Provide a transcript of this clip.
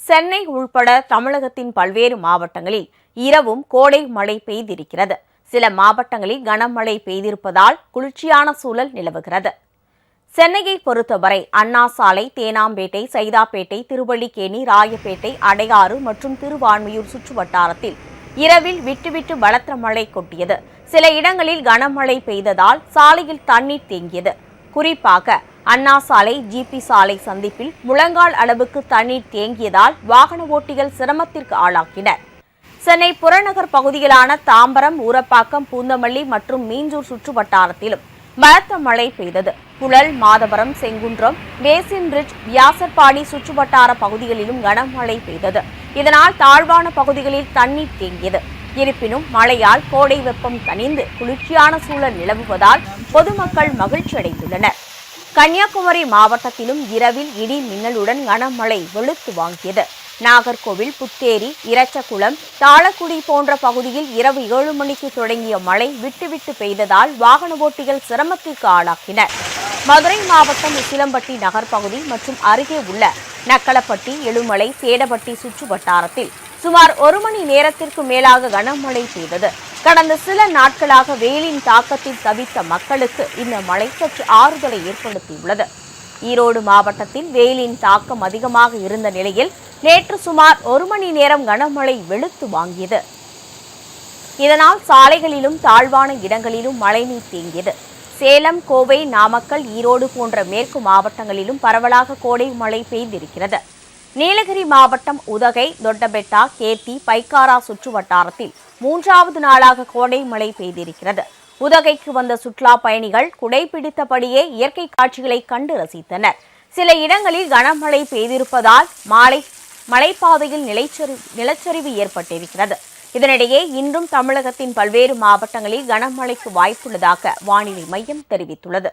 சென்னை உள்பட தமிழகத்தின் பல்வேறு மாவட்டங்களில் இரவும் கோடை மழை பெய்திருக்கிறது. சில மாவட்டங்களில் கனமழை பெய்திருப்பதால் குளிர்ச்சியான சூழல் நிலவுகிறது. சென்னையை பொறுத்தவரை அண்ணா சாலை, தேனாம்பேட்டை, சைதாப்பேட்டை, திருவல்லிக்கேணி, ராயப்பேட்டை, அடையாறு மற்றும் திருவான்மியூர் சுற்றுவட்டாரத்தில் இரவில் விட்டுவிட்டு பலத்த மழை கொட்டியது. சில இடங்களில் கனமழை பெய்ததால் சாலையில் தண்ணீர் தேங்கியது. குறிப்பாக அண்ணா சாலை, ஜிபி சாலை சந்திப்பில் முழங்கால் அளவுக்கு தண்ணீர் தேங்கியதால் வாகன ஓட்டிகள் சிரமத்திற்கு ஆளாக்கினர். சென்னை புறநகர் பகுதிகளான தாம்பரம், ஊரப்பாக்கம், பூந்தமல்லி மற்றும் மீஞ்சூர் சுற்றுவட்டாரத்திலும் பலத்த மழை பெய்தது. புழல், மாதவரம், செங்குன்றம், பேசின் ரிட்ஜ், வியாசர்பாடி சுற்றுவட்டார பகுதிகளிலும் கனமழை பெய்தது. இதனால் தாழ்வான பகுதிகளில் தண்ணீர் தேங்கியது. இருப்பினும் மழையால் கோடை வெப்பம் தணிந்து குளிர்ச்சியான சூழல் நிலவுவதால் பொதுமக்கள் மகிழ்ச்சி அடைந்துள்ளனர். கன்னியாகுமரி மாவட்டத்திலும் இரவில் இடி மின்னலுடன் கனமழை வெளுத்து வாங்கியது. நாகர்கோவில், புத்தேரி, இரச்சகுளம், தாளக்குடி போன்ற பகுதியில் இரவு 7 மணிக்கு தொடங்கிய மழை விட்டுவிட்டு பெய்ததால் வாகன ஓட்டிகள் சிரமத்திற்கு ஆளாக்கினர். மதுரை மாவட்டம் உசிலம்பட்டி நகர்பகுதி மற்றும் அருகே உள்ள நக்கலப்பட்டி, எழுமலை, சேடபட்டி சுற்று வட்டாரத்தில் சுமார் 1 மணி நேரத்திற்கு மேலாக கனமழை பெய்தது. கடந்த சில நாட்களாக வெயிலின் தாக்கத்தில் தவித்த மக்களுக்கு இந்த மழை சற்று ஆறுதலை ஏற்படுத்தியுள்ளது. ஈரோடு மாவட்டத்தில் வெயிலின் தாக்கம் அதிகமாக இருந்த நிலையில் நேற்று சுமார் 1 மணி நேரம் கனமழை வெளுத்து வாங்கியது. இதனால் சாலைகளிலும் தாழ்வான இடங்களிலும் மழைநீர் தேங்கியது. சேலம், கோவை, நாமக்கல், ஈரோடு போன்ற மேற்கு மாவட்டங்களிலும் பரவலாக கோடை மழை பெய்திருக்கிறது. நீலகிரி மாவட்டம் உதகை, தொட்டபெட்டா, கேத்தி, பைக்காரா சுற்று வட்டாரத்தில் 3வது நாளாக கோடை மழை பெய்திருக்கிறது. உதகைக்கு வந்த சுற்றுலா பயணிகள் குடைபிடித்தபடியே இயற்கை காட்சிகளை கண்டு ரசித்தனர். சில இடங்களில் கனமழை பெய்திருப்பதால் மலைப்பாதையில் நிலச்சரிவு ஏற்பட்டிருக்கிறது. இதனிடையே இன்றும் தமிழகத்தின் பல்வேறு மாவட்டங்களில் கனமழைக்கு வாய்ப்புள்ளதாக வானிலை மையம் தெரிவித்துள்ளது.